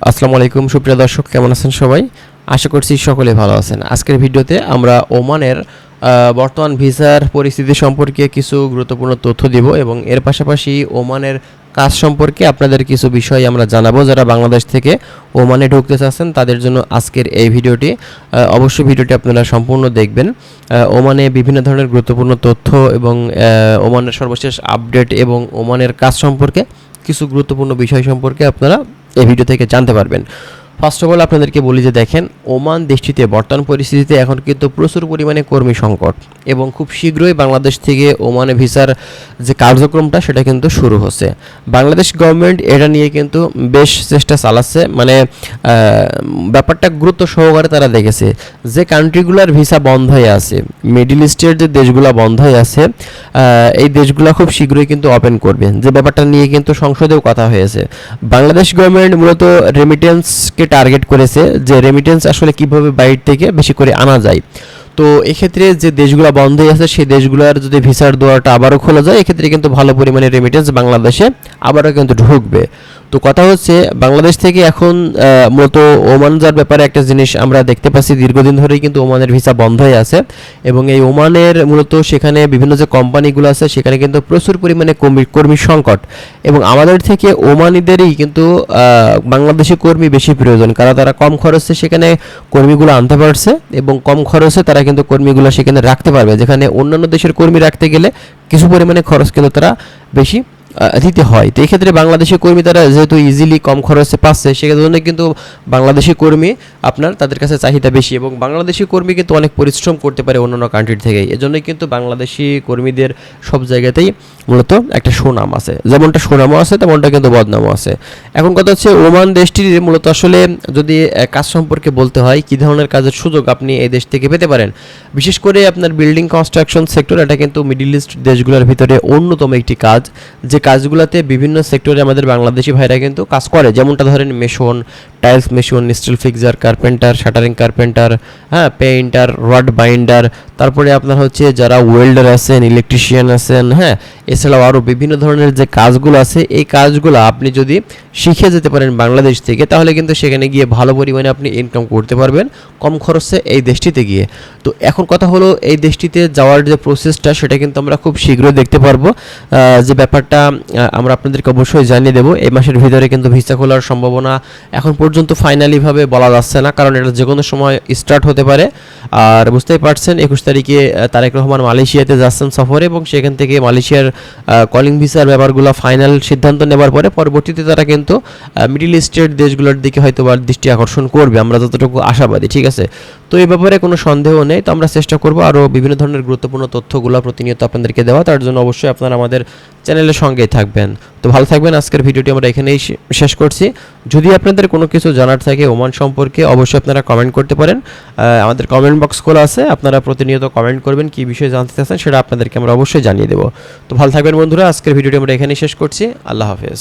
আসসালামু আলাইকুম সুপ্রিয় দর্শক, কেমন আছেন সবাই? আশা করছি সকলে ভালো আছেন। আজকের ভিডিওতে আমরা ওমানের বর্তমান ভিসার পরিস্থিতি সম্পর্কে কিছু গুরুত্বপূর্ণ তথ্য দিব এবং এর পাশাপাশি ওমানের কাজ সম্পর্কে আপনাদের কিছু বিষয় আমরা জানাবো। যারা বাংলাদেশ থেকে ওমানে ঢুকতে চাচ্ছেন তাদের জন্য আজকের এই ভিডিওটি। অবশ্যই ভিডিওটি আপনারা সম্পূর্ণ দেখবেন। ওমানে বিভিন্ন ধরনের গুরুত্বপূর্ণ তথ্য এবং ওমানের সর্বশেষ আপডেট এবং ওমানের কাজ সম্পর্কে কিছু গুরুত্বপূর্ণ বিষয় সম্পর্কে আপনারা এই ভিডিও থেকে জানতে পারবেন। ফার্স্ট অফ অল আপনাদেরকে বলি যে দেখেন, ওমান দেশটিতে বর্তমান পরিস্থিতিতে এখন কিন্তু প্রচুর পরিমাণে কর্মী সংকট এবং খুব শীঘ্রই বাংলাদেশ থেকে ওমানে ভিসার যে কার্যক্রমটা সেটা কিন্তু শুরু হচ্ছে। বাংলাদেশ গভর্নমেন্ট এটা নিয়ে কিন্তু বেশ চেষ্টা চালাচ্ছে, মানে ব্যাপারটা গুরুত্ব সহকারে তারা দেখেছে যে কান্ট্রিগুলোর ভিসা বন্ধ হয়ে আছে, মিডল ইস্টের যে দেশগুলো বন্ধ হয়ে আছে, এই দেশগুলো খুব শীঘ্রই কিন্তু ওপেন করবে, যে ব্যাপারটা নিয়ে কিন্তু সংসদেও কথা হয়েছে। বাংলাদেশ গভর্নমেন্ট মূলত রেমিটেন্সকে টার্গেট করেছে যে রেমিটেন্স আসলে কিভাবে বাইরে থেকে বেশি করে আনা যায়। তো এক্ষেত্রে যে দেশগুলো বন্ধ হয়ে আছে সেই দেশগুলোর যদি ভিসার দোয়ারটা আবারও খোলা যায়, এক্ষেত্রে কিন্তু ভালো পরিমাণে রেমিটেন্স বাংলাদেশে আবারও কিন্তু ঢুকবে। তো কথা হচ্ছে বাংলাদেশ থেকে এখন মূলত ওমান যার ব্যাপারে একটা জিনিস আমরা দেখতে পাচ্ছি, দীর্ঘদিন ধরেই কিন্তু ওমানের ভিসা বন্ধ হয়ে আছে এবং এই ওমানের মূলত সেখানে বিভিন্ন যে কোম্পানিগুলো আছে সেখানে কিন্তু প্রচুর পরিমাণে কর্মী সংকট এবং আমাদের থেকে ওমানিদেরই কিন্তু বাংলাদেশি কর্মী বেশি প্রয়োজন, কারণ তারা কম খরচে সেখানে কর্মীগুলো আনতে পারছে এবং কম খরচে তারা কিন্তু কর্মীগুলো সেখানে রাখতে পারবে, যেখানে অন্যান্য দেশের কর্মী রাখতে গেলে কিছু পরিমাণে খরচ কিন্তু তারা বেশি দিতে হয়। তো এই ক্ষেত্রে বাংলাদেশি কর্মী তারা যেহেতু ইজিলি কম খরচে পাচ্ছে, সেজন্য কিন্তু বাংলাদেশি কর্মী আপনার তাদের কাছে চাহিদা বেশি এবং বাংলাদেশি কর্মী কিন্তু অনেক পরিশ্রম করতে পারে অন্যান্য কান্ট্রির থেকে। এজন্যই কিন্তু বাংলাদেশি কর্মীদের সব জায়গাতেই মূলত একটা সুনাম আছে, যেমনটা সুনামও আছে তেমনটা কিন্তু বদনামও আছে। এখন কথা হচ্ছে ওমান দেশটির মূলত আসলে যদি কাজ সম্পর্কে বলতে হয়, কী ধরনের কাজের সুযোগ আপনি এই দেশ থেকে পেতে পারেন, বিশেষ করে আপনার বিল্ডিং কনস্ট্রাকশন সেক্টর, এটা কিন্তু মিডল ইস্ট দেশগুলোর ভিতরে অন্যতম একটি কাজ, যে কাজগুলোতে বিভিন্ন সেক্টরে আমাদের বাংলাদেশি ভাইরা কিন্তু কাজ করে। যেমনটা ধরেন mason, tiles mason, still fixer, carpenter, shuttering carpenter, হ্যাঁ, পেইন্টার, রড বাইন্ডার, তারপরে আপনার হচ্ছে যারা ওয়েল্ডার আছেন, ইলেকট্রিশিয়ান আছেন, হ্যাঁ, এছাড়াও আরও বিভিন্ন ধরনের যে কাজগুলো আছে এই কাজগুলো আপনি যদি শিখে যেতে পারেন বাংলাদেশ থেকে, তাহলে কিন্তু সেখানে গিয়ে ভালো পরিমাণে আপনি ইনকাম করতে পারবেন কম খরচে এই দেশটিতে গিয়ে। তো এখন কথা হলো এই দেশটিতে যাওয়ার যে প্রসেসটা সেটা কিন্তু আমরা খুব শীঘ্রই দেখতে পারবো। যে ব্যাপারটা আমরা আপনাদেরকে অবশ্যই জানিয়ে দেবো। এই মাসের ভিতরে কিন্তু ভিসা খোলার সম্ভাবনা এখন পর্যন্ত ফাইনালিভাবে বলা যাচ্ছে না, কারণ এটা যে কোনো সময় স্টার্ট হতে পারে। আর বুঝতেই পারছেন 21 তারিখে তারেক রহমান মালয়েশিয়াতে যাচ্ছেন সফরে এবং সেখান থেকে মালয়েশিয়ার কলিং ভিসার ব্যাপারগুলো ফাইনাল সিদ্ধান্ত নেবার পরে পরবর্তীতে তারা কিন্তু মিডল ইস্টের দেশগুলোর দিকে হয়তো বা দৃষ্টি আকর্ষণ করবে, আমরা যতটুকু আশাবাদী। ঠিক আছে, তো এই ব্যাপারে কোনো সন্দেহ নেই। তো আমরা চেষ্টা করবো আরও বিভিন্ন ধরনের গুরুত্বপূর্ণ তথ্যগুলো প্রতিনিয়ত আপনাদেরকে দেওয়া, তার জন্য অবশ্যই আপনারা আমাদের চ্যানেলের সঙ্গেই থাকবেন। তো ভালো থাকবেন। আজকের ভিডিওটি আমরা এখানেই শেষ করছি। যদি আপনাদের কোনো কিছু জানার থাকে ওমান সম্পর্কে, অবশ্যই আপনারা কমেন্ট করতে পারেন। আমাদের কমেন্ট বক্স খোলা আছে, আপনারা প্রতিনিয়ত কমেন্ট করবেন, কী বিষয়ে জানতে চাচ্ছেন সেটা আপনাদেরকে আমরা অবশ্যই জানিয়ে দেবো। তো ভালো থাকবেন বন্ধুরা, আজকের ভিডিওটি আমরা এখানেই শেষ করছি। আল্লাহ হাফেজ।